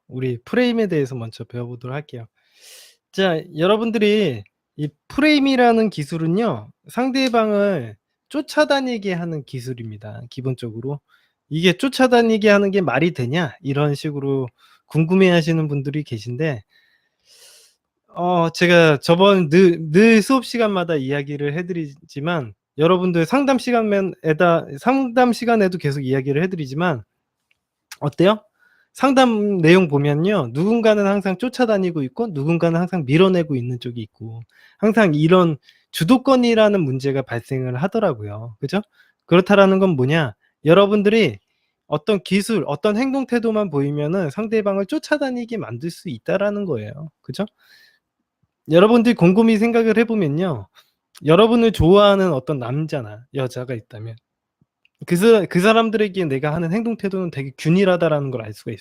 우리 프레임에 대해서 먼저 배워보도록 할게요. 자, 여러분들이 이 프레임이라는 기술은요, 상대방을 쫓아다니게 하는 기술입니다. 기본적으로. 이게 쫓아다니게 하는 게 말이 되냐? 이런 식으로 궁금해 하시는 분들이 계신데, 제가 저번 늘 수업 시간마다 이야기를 해드리지만, 여러분들 상담 시간에도 계속 이야기를 해드리지만, 어때요? 상담 내용 보면요. 누군가는 항상 쫓아다니고 있고 누군가는 항상 밀어내고 있는 쪽이 있고 항상 이런 주도권이라는 문제가 발생을 하더라고요. 그죠? 그렇다라는 건 뭐냐? 여러분들이 어떤 기술, 어떤 행동 태도만 보이면은 상대방을 쫓아다니게 만들 수 있다라는 거예요. 그죠? 여러분들이 곰곰이 생각을 해 보면요. 여러분을 좋아하는 어떤 남자나 여자가 있다면 그 사람들에게 내가 하는 행동 태도는 되게 균일하다라는 걸 알 수가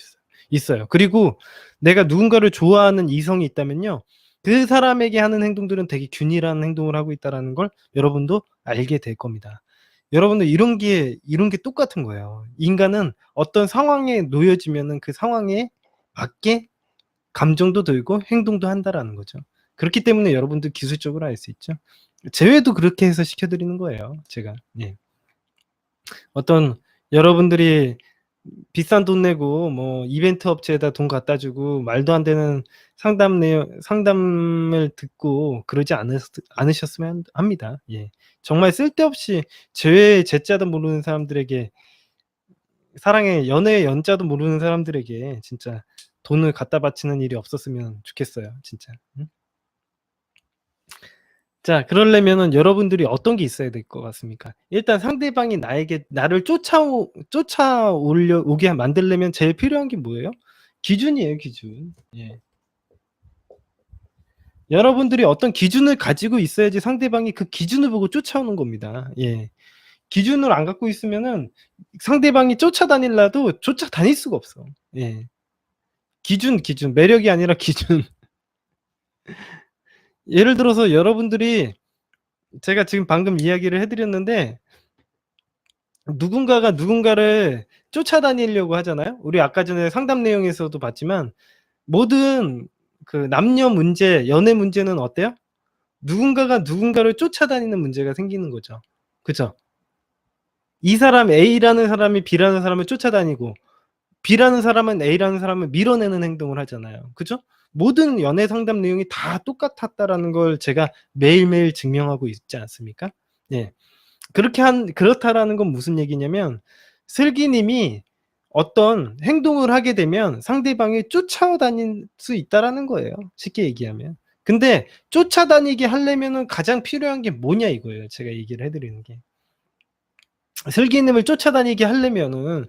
있어요. 그리고 내가 누군가를 좋아하는 이성이 있다면요. 그 사람에게 하는 행동들은 되게 균일한 행동을 하고 있다라는 걸 여러분도 알게 될 겁니다. 여러분들 이런 게 똑같은 거예요. 인간은 어떤 상황에 놓여지면은 그 상황에 맞게 감정도 들고 행동도 한다라는 거죠. 그렇기 때문에 여러분들 기술적으로 알 수 있죠. 제외도 그렇게 해서 시켜 드리는 거예요, 제가. 예. 어떤 여러분들이 비싼 돈 내고 뭐 이벤트 업체에다 돈 갖다 주고 말도 안 되는 상담을 듣고 그러지 않으셨으면 합니다. 예. 정말 쓸데없이 죄의 제자도 모르는 사람들에게 연애의 연자도 모르는 사람들에게 진짜 돈을 갖다 바치는 일이 없었으면 좋겠어요, 진짜. 자, 그러려면은 여러분들이 어떤 게 있어야 될 것 같습니까? 일단 상대방이 나를 오게 만들려면 제일 필요한 게 뭐예요? 기준이에요, 기준. 예. 여러분들이 어떤 기준을 가지고 있어야지 상대방이 그 기준을 보고 쫓아오는 겁니다. 예. 기준을 안 갖고 있으면은 상대방이 쫓아다닐라도 쫓아다닐 수가 없어. 예. 기준. 매력이 아니라 기준. 예를 들어서 여러분들이 제가 지금 방금 이야기를 해 드렸는데 누군가가 누군가를 쫓아다니려고 하잖아요. 우리 아까 전에 상담 내용에서도 봤지만 모든 그 남녀 문제, 연애 문제는 어때요? 누군가가 누군가를 쫓아다니는 문제가 생기는 거죠. 그죠? 이 사람 A라는 사람이 B라는 사람을 쫓아다니고 B라는 사람은 A라는 사람을 밀어내는 행동을 하잖아요. 그죠? 모든 연애 상담 내용이 다 똑같았다라는 걸 제가 매일매일 증명하고 있지 않습니까? 예. 그렇다라는 건 무슨 얘기냐면 슬기님이 어떤 행동을 하게 되면 상대방이 쫓아다닐 수 있다라는 거예요. 쉽게 얘기하면. 근데 쫓아다니게 하려면은 가장 필요한 게 뭐냐 이거예요. 제가 얘기를 해 드리는 게. 슬기님을 쫓아다니게 하려면은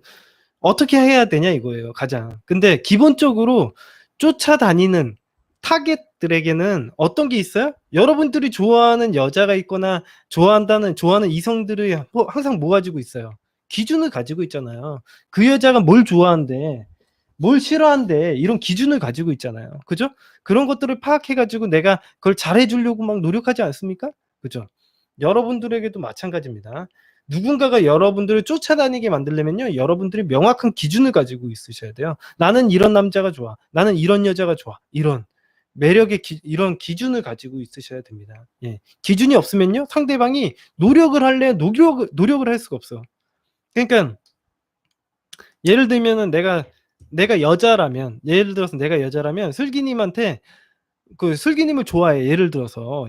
어떻게 해야 되냐 이거예요, 가장. 근데 기본적으로 쫓아다니는 타겟들에게는 어떤 게 있어요? 여러분들이 좋아하는 여자가 있거나 좋아하는 이성들이 항상 뭐 가지고 있어요? 기준을 가지고 있잖아요. 그 여자가 뭘 좋아한대, 뭘 싫어한대, 이런 기준을 가지고 있잖아요. 그죠? 그런 것들을 파악해 가지고 내가 그걸 잘해 주려고 막 노력하지 않습니까? 그죠? 여러분들에게도 마찬가지입니다. 누군가가 여러분들을 쫓아다니게 만들려면요. 여러분들이 명확한 기준을 가지고 있으셔야 돼요. 나는 이런 남자가 좋아. 나는 이런 여자가 좋아. 이런 매력의 이런 기준을 가지고 있으셔야 됩니다. 예. 기준이 없으면요. 상대방이 노력을 할 수가 없어. 그러니까 예를 들면은 내가 여자라면 예를 들어서 내가 여자라면 슬기님한테 그 슬기님을 좋아해. 예를 들어서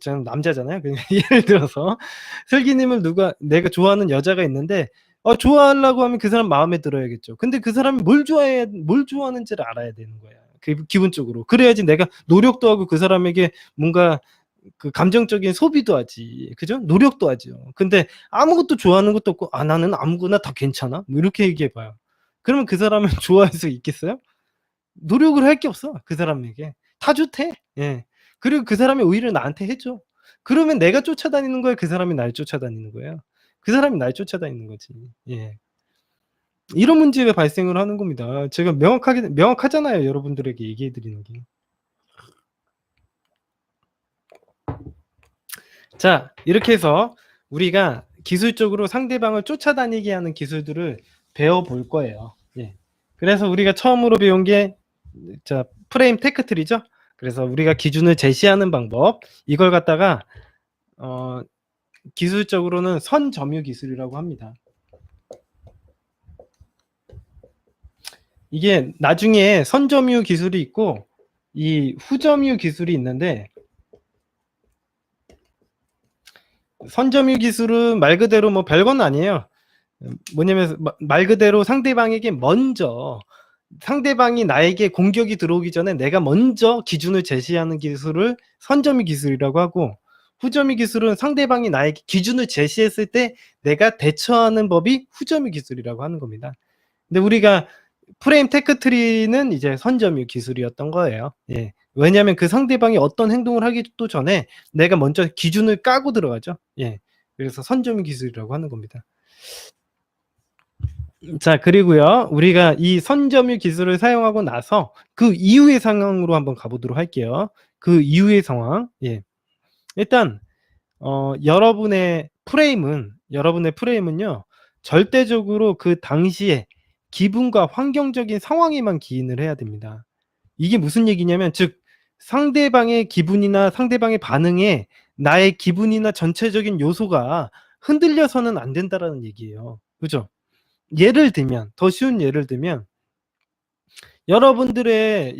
저는 남자잖아요. 그냥 예를 들어서 슬기님을 내가 좋아하는 여자가 있는데 좋아하려고 하면 그 사람 마음에 들어야겠죠. 근데 그 사람이 뭘 좋아하는지를 알아야 되는 거야. 기본적으로. 그래야지 내가 노력도 하고 그 사람에게 뭔가 그 감정적인 소비도 하지. 그죠? 노력도 하죠. 근데 아무것도 좋아하는 것도 없고 나는 아무거나 다 괜찮아. 뭐 이렇게 얘기해 봐요. 그러면 그 사람을 좋아할 수 있겠어요? 노력을 할 게 없어. 그 사람에게. 다 좋대. 예. 그리고 그 사람이 오히려 나한테 해 줘. 그러면 내가 쫓아다니는 거야, 그 사람이 날 쫓아다니는 거예요? 그 사람이 날 쫓아다니는 거지. 예. 이런 문제가 발생을 하는 겁니다. 제가 명확하잖아요, 여러분들에게 얘기해 드리는 게. 자, 이렇게 해서 우리가 기술적으로 상대방을 쫓아다니게 하는 기술들을 배워 볼 거예요. 예. 그래서 우리가 처음으로 배운 게 자, 프레임 테크 트리죠. 그래서 우리가 기준을 제시하는 방법, 이걸 갖다가 기술적으로는 선점유 기술이라고 합니다. 이게 나중에 선점유 기술이 있고 이 후점유 기술이 있는데, 선점유 기술은 말 그대로 뭐 별건 아니에요. 뭐냐면 말 그대로 상대방에게 먼저, 상대방이 나에게 공격이 들어오기 전에 내가 먼저 기준을 제시하는 기술을 선점유 기술이라고 하고, 후점유 기술은 상대방이 나에게 기준을 제시했을 때 내가 대처하는 법이 후점유 기술이라고 하는 겁니다. 근데 우리가 프레임 테크 트리는 이제 선점유 기술이었던 거예요. 예. 왜냐하면 그 상대방이 어떤 행동을 하기도 전에 내가 먼저 기준을 까고 들어가죠. 예. 그래서 선점유 기술이라고 하는 겁니다. 자, 그리고요, 우리가 이 선점유 기술을 사용하고 나서 그 이후의 상황으로 한번 가보도록 할게요. 그 이후의 상황. 예. 일단 여러분의 프레임은요, 절대적으로 그 당시에 기분과 환경적인 상황에만 기인을 해야 됩니다. 이게 무슨 얘기냐면, 즉 상대방의 기분이나 상대방의 반응에 나의 기분이나 전체적인 요소가 흔들려서는 안 된다라는 얘기예요. 그죠? 예를 들면, 더 쉬운 예를 들면, 여러분들의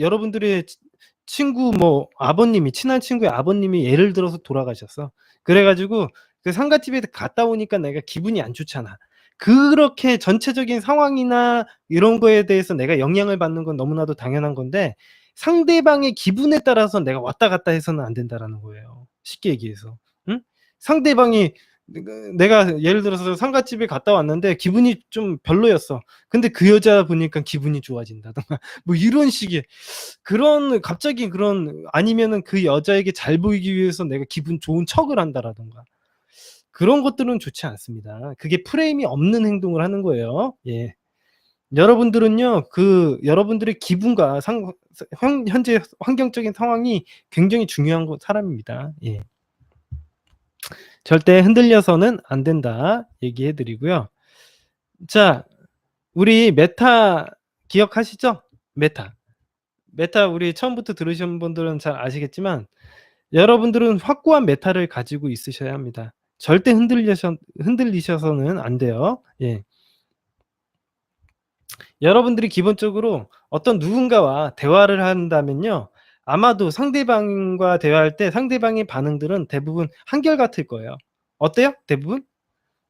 친구 뭐 아버님이, 친한 친구의 아버님이 예를 들어서 돌아가셨어. 그래 가지고 그 상가집에 갔다 오니까 내가 기분이 안 좋잖아. 그렇게 전체적인 상황이나 이런 거에 대해서 내가 영향을 받는 건 너무나도 당연한 건데, 상대방의 기분에 따라서 내가 왔다 갔다 해서는 안 된다라는 거예요, 쉽게 얘기해서. 응? 상대방이, 내가 예를 들어서 상가집에 갔다 왔는데 기분이 좀 별로였어. 근데 그 여자 보니까 기분이 좋아진다든가 뭐 이런 식의 그런, 갑자기 그런, 아니면은 그 여자에게 잘 보이기 위해서 내가 기분 좋은 척을 한다라든가, 그런 것들은 좋지 않습니다. 그게 프레임이 없는 행동을 하는 거예요. 예. 여러분들은요, 그 여러분들의 기분과 현재 환경적인 상황이 굉장히 중요한 사람입니다. 예. 절대 흔들려서는 안 된다 얘기해 드리고요. 자, 우리 메타 기억하시죠? 메타 우리 처음부터 들으신 분들은 잘 아시겠지만, 여러분들은 확고한 메타를 가지고 있으셔야 합니다. 절대 흔들리셔서는 안 돼요. 예. 여러분들이 기본적으로 어떤 누군가와 대화를 한다면요, 아마도 상대방과 대화할 때 상대방의 반응들은 대부분 한결같을 거예요. 어때요? 대부분?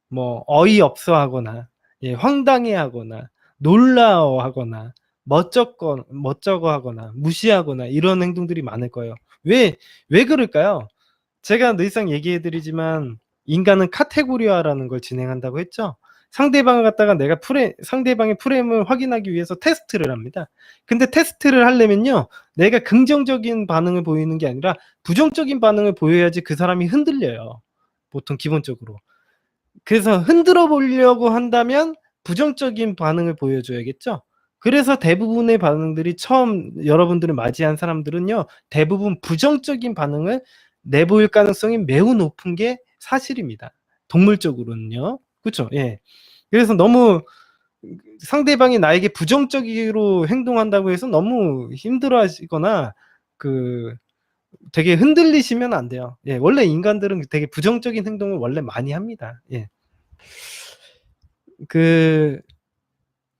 뭐 어이없어 하거나, 예, 황당해 하거나, 놀라워 하거나, 멋쩍어 하거나, 무시하거나, 이런 행동들이 많을 거예요. 왜 그럴까요? 제가 늘상 얘기해 드리지만, 인간은 카테고리화라는 걸 진행한다고 했죠. 상대방을 갖다가 상대방의 프레임을 확인하기 위해서 테스트를 합니다. 근데 테스트를 하려면요, 내가 긍정적인 반응을 보이는 게 아니라 부정적인 반응을 보여야지 그 사람이 흔들려요, 보통 기본적으로. 그래서 흔들어 보려고 한다면 부정적인 반응을 보여줘야겠죠. 그래서 대부분의 반응들이, 처음 여러분들을 맞이한 사람들은요, 대부분 부정적인 반응을 내보일 가능성이 매우 높은 게 사실입니다, 동물적으로는요. 그쵸? 예. 그래서 너무 상대방이 나에게 부정적으로 행동한다고 해서 너무 힘들어하시거나 되게 흔들리시면 안 돼요. 예. 원래 인간들은 되게 부정적인 행동을 원래 많이 합니다. 예.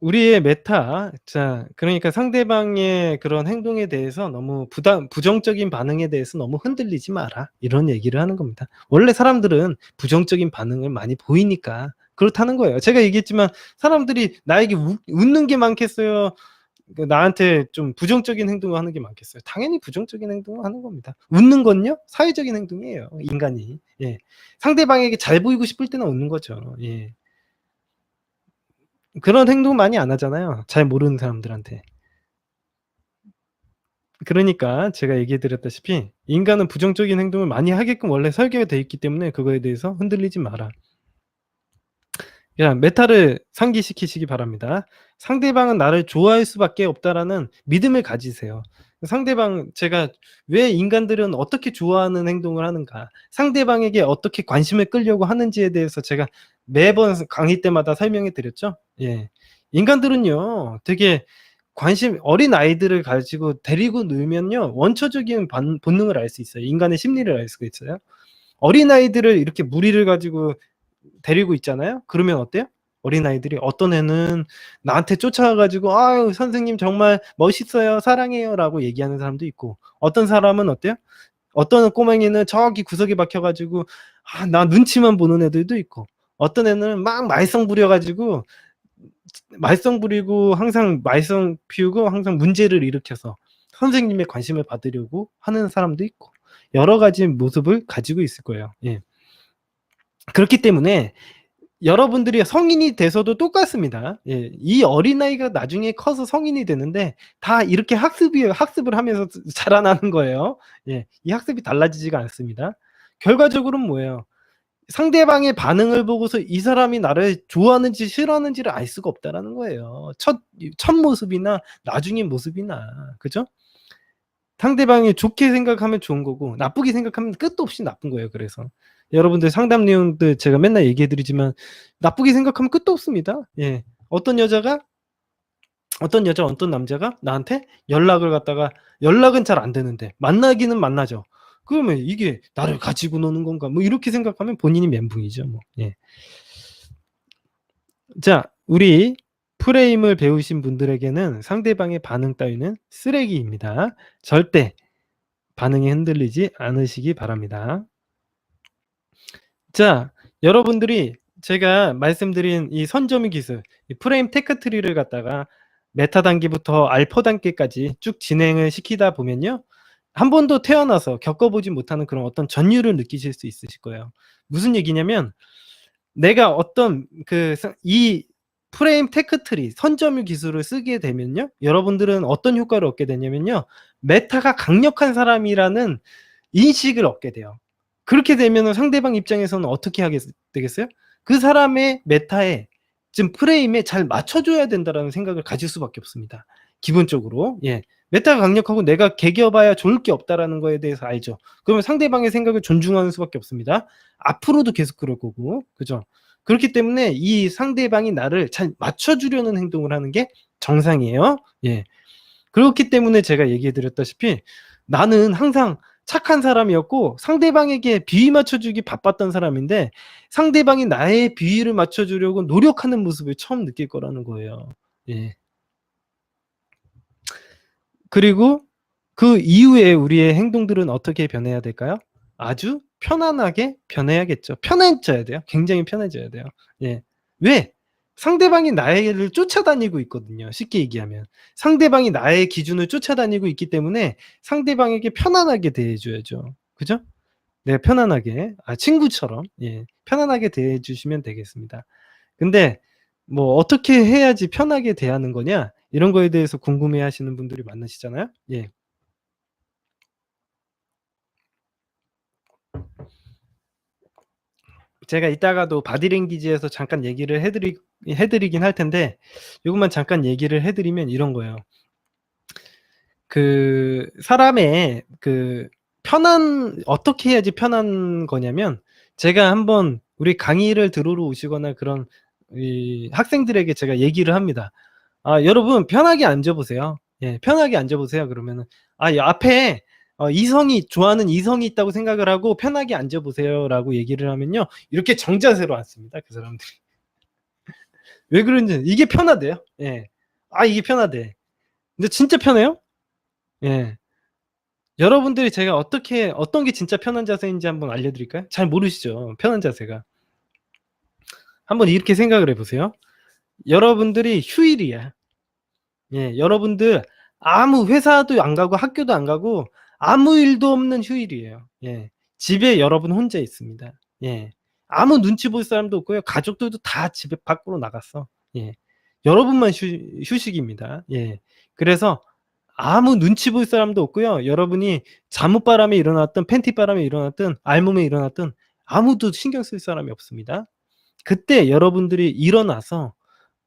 우리의 메타, 자, 그러니까 상대방의 그런 행동에 대해서 너무 부정적인 반응에 대해서 너무 흔들리지 마라, 이런 얘기를 하는 겁니다. 원래 사람들은 부정적인 반응을 많이 보이니까 그렇다는 거예요. 제가 얘기했지만, 사람들이 나에게 웃는 게 많겠어요, 나한테 좀 부정적인 행동을 하는 게 많겠어요? 당연히 부정적인 행동을 하는 겁니다. 웃는 건요, 사회적인 행동이에요, 인간이. 예. 상대방에게 잘 보이고 싶을 때는 웃는 거죠. 예. 그런 행동 많이 안 하잖아요, 잘 모르는 사람들한테. 그러니까 제가 얘기해 드렸다시피 인간은 부정적인 행동을 많이 하게끔 원래 설계가 되어 있기 때문에 그거에 대해서 흔들리지 마라. 그냥 메타를 상기시키시기 바랍니다. 상대방은 나를 좋아할 수밖에 없다라는 믿음을 가지세요. 제가 왜 인간들은 어떻게 좋아하는 행동을 하는가, 상대방에게 어떻게 관심을 끌려고 하는지에 대해서 제가 매번 강의 때마다 설명해 드렸죠. 예. 인간들은요, 되게 관심 어린아이들을 가지고 데리고 놀면요. 원초적인 본능을 알 수 있어요. 인간의 심리를 알 수가 있어요. 어린아이들을 이렇게 무리를 가지고 데리고 있잖아요. 그러면 어때요? 어린아이들이 어떤 애는 나한테 쫓아와 가지고 "아유 선생님 정말 멋있어요. 사랑해요."라고 얘기하는 사람도 있고, 어떤 사람은 어때요? 어떤 꼬맹이는 저기 구석에 박혀 가지고 나 눈치만 보는 애들도 있고, 어떤 애는 막 말썽 부려 가지고 말썽 부리고 항상 말썽 피우고 항상 문제를 일으켜서 선생님의 관심을 받으려고 하는 사람도 있고, 여러 가지 모습을 가지고 있을 거예요. 예. 그렇기 때문에 여러분들이 성인이 돼서도 똑같습니다. 예. 이 어린아이가 나중에 커서 성인이 되는데 다 이렇게 학습을 하면서 자라나는 거예요. 예. 이 학습이 달라지지가 않습니다. 결과적으로는 뭐예요? 상대방의 반응을 보고서 이 사람이 나를 좋아하는지 싫어하는지를 알 수가 없다라는 거예요. 첫 모습이나 나중의 모습이나. 그죠? 상대방이 좋게 생각하면 좋은 거고 나쁘게 생각하면 끝도 없이 나쁜 거예요 그래서. 여러분들 상담 내용들 제가 맨날 얘기해 드리지만 나쁘게 생각하면 끝도 없습니다. 예. 어떤 남자가 나한테 연락을 갖다가 연락은 잘 안 되는데 만나기는 만나죠. 그러면 '이게 나를 가지고 노는 건가?' 뭐 이렇게 생각하면 본인이 멘붕이죠 뭐. 예. 자, 우리 프레임을 배우신 분들에게는 상대방의 반응 따위는 쓰레기입니다. 절대 반응에 흔들리지 않으시기 바랍니다. 자, 여러분들이 제가 말씀드린 이 선점의 기술, 이 프레임 테크 트리를 갖다가 메타 단계부터 알파 단계까지 쭉 진행을 시키다 보면요. 한 번도 태어나서 겪어보지 못하는 그런 어떤 전율을 느끼실 수 있으실 거예요. 무슨 얘기냐면 내가 어떤 이 프레임 테크 트리 선점의 기술을 쓰게 되면요. 여러분들은 어떤 효과를 얻게 되냐면요. 메타가 강력한 사람이라는 인식을 얻게 돼요. 그렇게 되면은 상대방 입장에서는 어떻게 되겠어요? 그 사람의 메타에 지금 프레임에 잘 맞춰줘야 된다라는 생각을 가질 수밖에 없습니다. 기본적으로. 예. 메타가 강력하고 내가 개겨봐야 좋을 게 없다라는 거에 대해서 알죠. 그러면 상대방의 생각을 존중하는 수밖에 없습니다. 앞으로도 계속 그럴 거고. 그죠? 그렇기 때문에 이 상대방이 나를 잘 맞춰주려는 행동을 하는 게 정상이에요. 예. 그렇기 때문에 제가 얘기해 드렸다시피 나는 항상 착한 사람이었고 상대방에게 비위 맞춰주기 바빴던 사람인데 상대방이 나의 비위를 맞춰주려고 노력하는 모습을 처음 느낄 거라는 거예요. 예. 그리고 그 이후에 우리의 행동들은 어떻게 변해야 될까요? 아주 편안하게 변해야겠죠. 편해져야 돼요. 굉장히 편해져야 돼요. 예. 왜? 상대방이 나를 쫓아다니고 있거든요. 쉽게 얘기하면. 상대방이 나의 기준을 쫓아다니고 있기 때문에 상대방에게 편안하게 대해 줘야죠. 그죠? 네, 편안하게. 친구처럼. 예. 편안하게 대해 주시면 되겠습니다. 근데 뭐 어떻게 해야지 편하게 대하는 거냐? 이런 거에 대해서 궁금해 하시는 분들이 많으시잖아요. 예. 제가 이따가도 바디랭귀지에서 잠깐 얘기를 해 드리긴 할 텐데 요것만 잠깐 얘기를 해 드리면 이런 거예요. 사람의 어떻게 해야지 편한 거냐면 제가 한번 우리 강의를 들으러 오시거나 그런 이 학생들에게 제가 얘기를 합니다. 여러분 편하게 앉아 보세요. 예. 편하게 앉아 보세요. 그러면은 이 앞에 좋아하는 이성이 있다고 생각을 하고 편하게 앉아 보세요라고 얘기를 하면요. 이렇게 정자세로 앉습니다, 그 사람들이. 왜 그런지 이게 편하대요. 예. 이게 편하대. 근데 진짜 편해요? 예. 여러분들이 제가 어떤 게 진짜 편한 자세인지 한번 알려 드릴까요? 잘 모르시죠, 편한 자세가. 한번 이렇게 생각을 해 보세요. 여러분들이 휴일이야. 예. 여러분들 아무 회사도 안 가고 학교도 안 가고 아무 일도 없는 휴일이에요. 예. 집에 여러분 혼자 있습니다. 예. 아무 눈치 볼 사람도 없고요. 가족들도 다 집에 밖으로 나갔어. 예. 여러분만 휴식입니다. 예. 그래서 아무 눈치 볼 사람도 없고요. 여러분이 잠옷바람에 일어났든 팬티바람에 일어났든 알몸에 일어났든 아무도 신경 쓸 사람이 없습니다. 그때 여러분들이 일어나서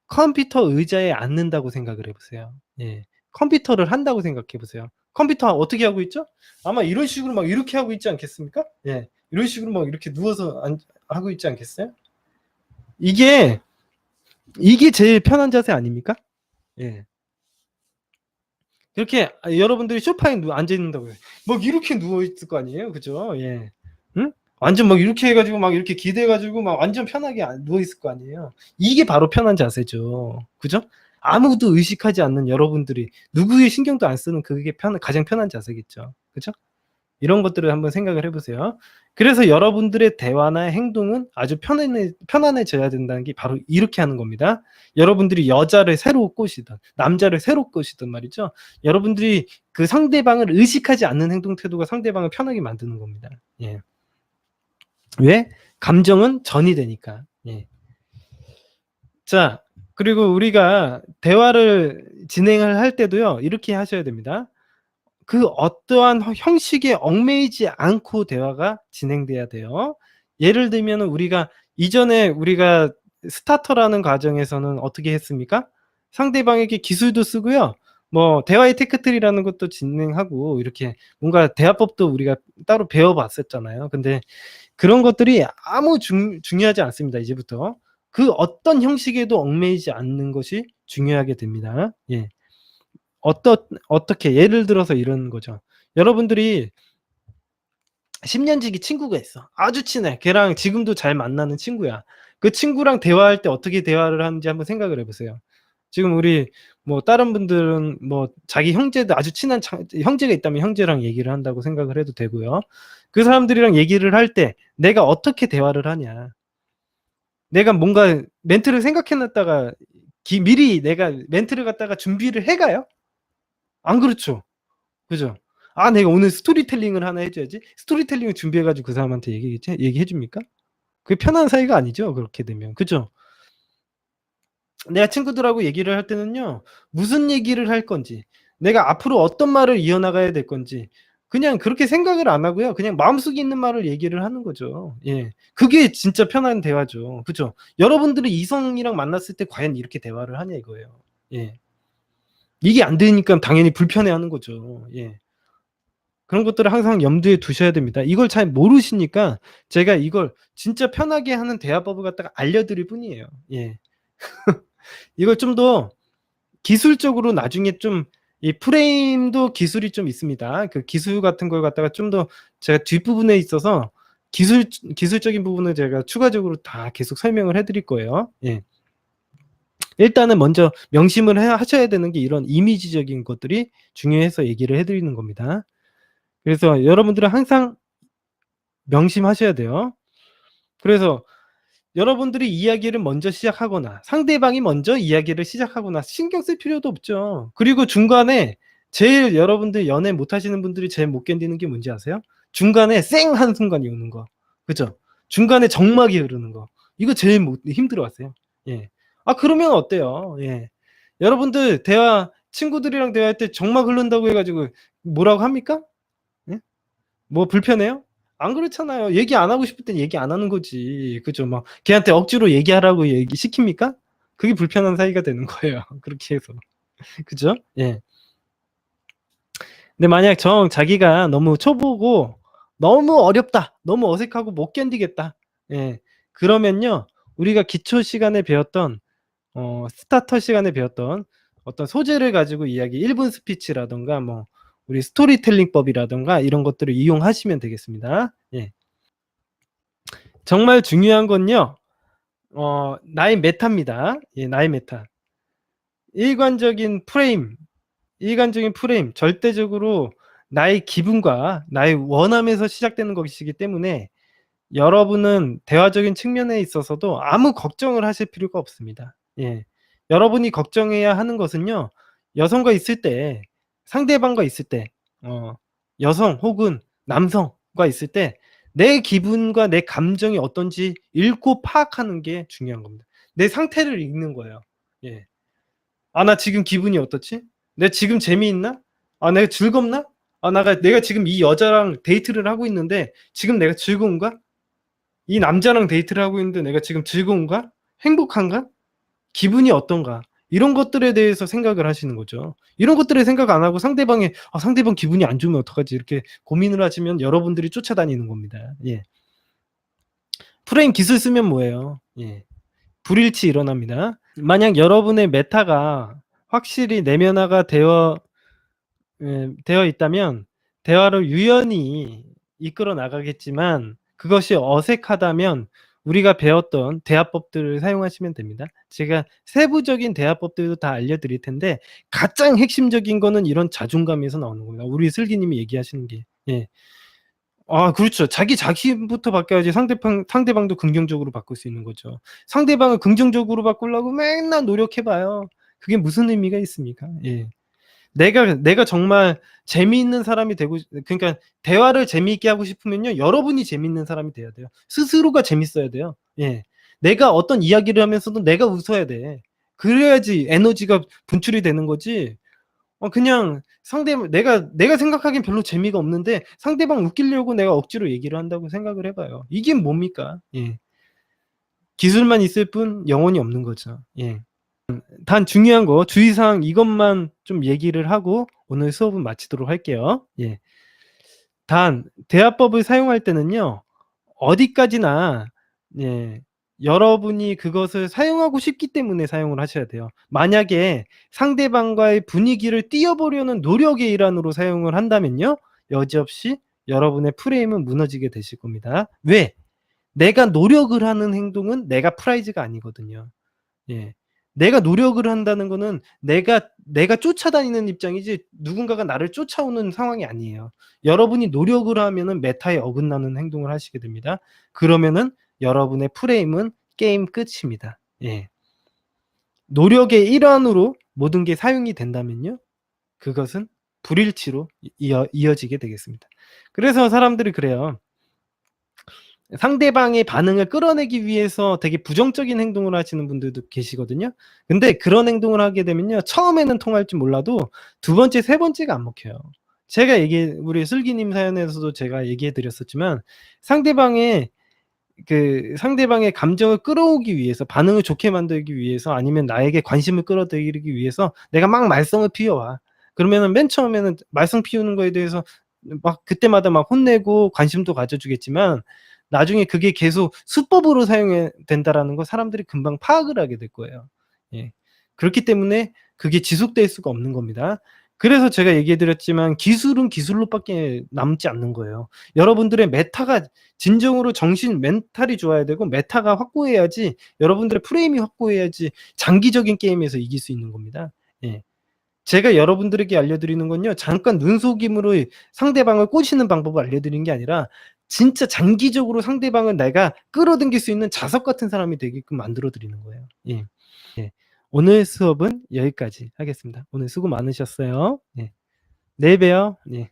컴퓨터 의자에 앉는다고 생각을 해 보세요. 예. 컴퓨터를 한다고 생각해 보세요. 컴퓨터 어떻게 하고 있죠? 아마 이런 식으로 막 이렇게 하고 있지 않겠습니까? 예. 이런 식으로 막 이렇게 누워서 하고 있지 않겠어요? 이게 제일 편한 자세 아닙니까? 예. 그렇게 여러분들이 소파에 앉아 있는다고요. 막 이렇게 누워 있을 거 아니에요. 그죠? 예. 응? 완전 막 이렇게 해 가지고 막 이렇게 기대 가지고 막 완전 편하게 누워 있을 거 아니에요. 이게 바로 편한 자세죠. 그죠? 아무도 의식하지 않는 여러분들이 누구의 신경도 안 쓰는 그게 가장 편한 자세겠죠. 그죠? 이런 것들을 한번 생각을 해 보세요. 그래서 여러분들의 대화나 행동은 아주 편안해져야 된다는 게 바로 이렇게 하는 겁니다. 여러분들이 여자를 새로 꼬시든 남자를 새로 꼬시든 말이죠. 여러분들이 그 상대방을 의식하지 않는 행동 태도가 상대방을 편하게 만드는 겁니다. 예. 왜? 감정은 전이 되니까. 예. 자, 그리고 우리가 대화를 진행을 할 때도요. 이렇게 하셔야 됩니다. 그 어떠한 형식에 얽매이지 않고 대화가 진행돼야 돼요. 예를 들면은 이전에 우리가 스타터라는 과정에서는 어떻게 했습니까? 상대방에게 기술도 쓰고요. 뭐 대화의 테크트리라는 것도 진행하고 이렇게 뭔가 대화법도 우리가 따로 배워 봤었잖아요. 근데 그런 것들이 아무 중요하지 않습니다, 이제부터. 그 어떤 형식에도 얽매이지 않는 것이 중요하게 됩니다. 예. 어떻게 예를 들어서 이런 거죠. 여러분들이 10년 지기 친구가 있어. 아주 친해. 걔랑 지금도 잘 만나는 친구야. 그 친구랑 대화할 때 어떻게 대화를 하는지 한번 생각을 해 보세요. 지금 우리 뭐 다른 분들은 뭐 자기 형제도 아주 친한 형제가 있다면 형제랑 얘기를 한다고 생각을 해도 되고요. 그 사람들이랑 얘기를 할 때 내가 어떻게 대화를 하냐. 내가 뭔가 멘트를 생각해 놨다가 미리 내가 멘트를 갖다가 준비를 해 가요? 안 그렇죠. 그죠? '아 내가 오늘 스토리텔링을 하나 해 줘야지.' 스토리텔링을 준비해 가지고 그 사람한테 얘기해 줍니까? 그게 편한 사이가 아니죠 그렇게 되면. 그죠? 내가 친구들하고 얘기를 할 때는요. 무슨 얘기를 할 건지 내가 앞으로 어떤 말을 이어나가야 될 건지 그냥 그렇게 생각을 안 하고요. 그냥 마음속에 있는 말을 얘기를 하는 거죠. 예. 그게 진짜 편한 대화죠. 그죠? 여러분들이 이성이랑 만났을 때 과연 이렇게 대화를 하냐 이거예요. 예. 이게 안 되니까 당연히 불편해하는 거죠. 예. 그런 것들을 항상 염두에 두셔야 됩니다. 이걸 잘 모르시니까 제가 이걸 진짜 편하게 하는 대화법을 갖다가 알려드릴 뿐이에요. 예. 이걸 좀 더 기술적으로 나중에 좀 이 프레임도 기술이 좀 있습니다. 그 기술 같은 걸 갖다가 좀 더 제가 뒷부분에 있어서 기술적인 부분을 제가 추가적으로 다 계속 설명을 해 드릴 거예요. 예. 일단은 먼저 명심을 하셔야 되는 게 이런 이미지적인 것들이 중요해서 얘기를 해 드리는 겁니다. 그래서 여러분들은 항상 명심하셔야 돼요. 그래서 여러분들이 이야기를 먼저 시작하거나 상대방이 먼저 이야기를 시작하거나 신경 쓸 필요도 없죠. 그리고 중간에 제일 여러분들 연애 못 하시는 분들이 제일 못 견디는 게 뭔지 아세요? 중간에 쌩 하는 순간이 오는 거. 그죠? 중간에 정막이 흐르는 거. 이거 제일 힘들어하세요. 예. 아 그러면 어때요? 예. 여러분들 친구들이랑 대화할 때 정막 흐른다고 해 가지고 뭐라고 합니까? 예? 뭐 불편해요? 안 그렇잖아요. 얘기 안 하고 싶을 땐 얘기 안 하는 거지. 그죠? 막 걔한테 억지로 얘기하라고 시킵니까? 그게 불편한 사이가 되는 거예요. 그렇게 해서. 그죠? 예. 근데 만약 자기가 너무 초보고 너무 어렵다. 너무 어색하고 못 견디겠다. 예. 그러면요. 우리가 기초 시간에 배웠던 스타터 시간에 배웠던 어떤 소재를 가지고 1분 스피치라든가 뭐 우리 스토리텔링법이라든가 이런 것들을 이용하시면 되겠습니다. 예. 정말 중요한 건요. 나의 메타입니다. 예 나의 메타. 일관적인 프레임, 일관적인 프레임 절대적으로 나의 기분과 나의 원함에서 시작되는 것이기 때문에 여러분은 대화적인 측면에 있어서도 아무 걱정을 하실 필요가 없습니다. 예. 여러분이 걱정해야 하는 것은요. 여성과 있을 때 상대방과 있을 때 여성 혹은 남성과 있을 때 내 기분과 내 감정이 어떤지 읽고 파악하는 게 중요한 겁니다. 내 상태를 읽는 거예요. 예. '아 나 지금 기분이 어떻지? 내가 지금 재미있나? 아 내가 즐겁나? 아 내가 지금 이 여자랑 데이트를 하고 있는데 지금 내가 즐거운가? 이 남자랑 데이트를 하고 있는데 내가 지금 즐거운가? 행복한가? 기분이 어떤가?' 이런 것들에 대해서 생각을 하시는 거죠. 이런 것들을 생각 안 하고 상대방 기분이 안 좋으면 어떡하지?' 이렇게 고민을 하시면 여러분들이 쫓아다니는 겁니다. 예. 프레임 기술 쓰면 뭐예요? 예. 불일치 일어납니다. 만약 여러분의 메타가 확실히 내면화가 되어 되어 있다면 대화를 유연히 이끌어 나가겠지만 그것이 어색하다면 우리가 배웠던 대화법들을 사용하시면 됩니다. 제가 세부적인 대화법들도 다 알려드릴 텐데 가장 핵심적인 거는 이런 자존감에서 나오는 겁니다. 우리 슬기님이 얘기하시는 게. 예. 아 그렇죠. 자기 자신부터 바뀌어야지 상대방도 긍정적으로 바꿀 수 있는 거죠. 상대방을 긍정적으로 바꾸려고 맨날 노력해 봐요. 그게 무슨 의미가 있습니까? 예. 내가 정말 재미있는 사람이 되고 그러니까 대화를 재미있게 하고 싶으면요. 여러분이 재미있는 사람이 돼야 돼요. 스스로가 재밌어야 돼요. 예. 내가 어떤 이야기를 하면서도 내가 웃어야 돼. 그래야지 에너지가 분출이 되는 거지. 그냥 내가 생각하기엔 별로 재미가 없는데 상대방 웃기려고 내가 억지로 얘기를 한다고 생각을 해 봐요. 이게 뭡니까? 예. 기술만 있을 뿐 영혼이 없는 거죠. 예. 단 중요한 거 주의사항 이것만 좀 얘기를 하고 오늘 수업은 마치도록 할게요. 예. 단 대화법을 사용할 때는요. 어디까지나 예 여러분이 그것을 사용하고 싶기 때문에 사용을 하셔야 돼요. 만약에 상대방과의 분위기를 띄워보려는 노력의 일환으로 사용을 한다면요. 여지없이 여러분의 프레임은 무너지게 되실 겁니다. 왜? 내가 노력을 하는 행동은 내가 프라이즈가 아니거든요. 예. 내가 노력을 한다는 거는 내가 쫓아다니는 입장이지 누군가가 나를 쫓아오는 상황이 아니에요. 여러분이 노력을 하면은 메타에 어긋나는 행동을 하시게 됩니다. 그러면은 여러분의 프레임은 게임 끝입니다. 예. 노력의 일환으로 모든 게 사용이 된다면요. 그것은 불일치로 이어지게 되겠습니다. 그래서 사람들이 그래요. 상대방의 반응을 끌어내기 위해서 되게 부정적인 행동을 하시는 분들도 계시거든요. 근데 그런 행동을 하게 되면요. 처음에는 통할지 몰라도 두 번째, 세 번째가 안 먹혀요. 제가 우리 슬기님 사연에서도 제가 얘기해 드렸었지만 상대방의 감정을 끌어오기 위해서 반응을 좋게 만들기 위해서 아니면 나에게 관심을 끌어들이기 위해서 내가 막 말썽을 피워와. 그러면은 맨 처음에는 말썽 피우는 거에 대해서 막 그때마다 막 혼내고 관심도 가져주겠지만 나중에 그게 계속 수법으로 된다라는 거 사람들이 금방 파악을 하게 될 거예요. 예. 그렇기 때문에 그게 지속될 수가 없는 겁니다. 그래서 제가 얘기해 드렸지만 기술은 기술로밖에 남지 않는 거예요. 여러분들의 메타가 진정으로 멘탈이 좋아야 되고 메타가 확고해야지 여러분들의 프레임이 확고해야지 장기적인 게임에서 이길 수 있는 겁니다. 예. 제가 여러분들에게 알려드리는 건요. 잠깐 눈속임으로 상대방을 꼬시는 방법을 알려드리는 게 아니라 진짜 장기적으로 상대방을 내가 끌어당길 수 있는 자석 같은 사람이 되게끔 만들어 드리는 거예요. 예. 예. 오늘 수업은 여기까지 하겠습니다. 오늘 수고 많으셨어요. 예. 내일 봬요. 예.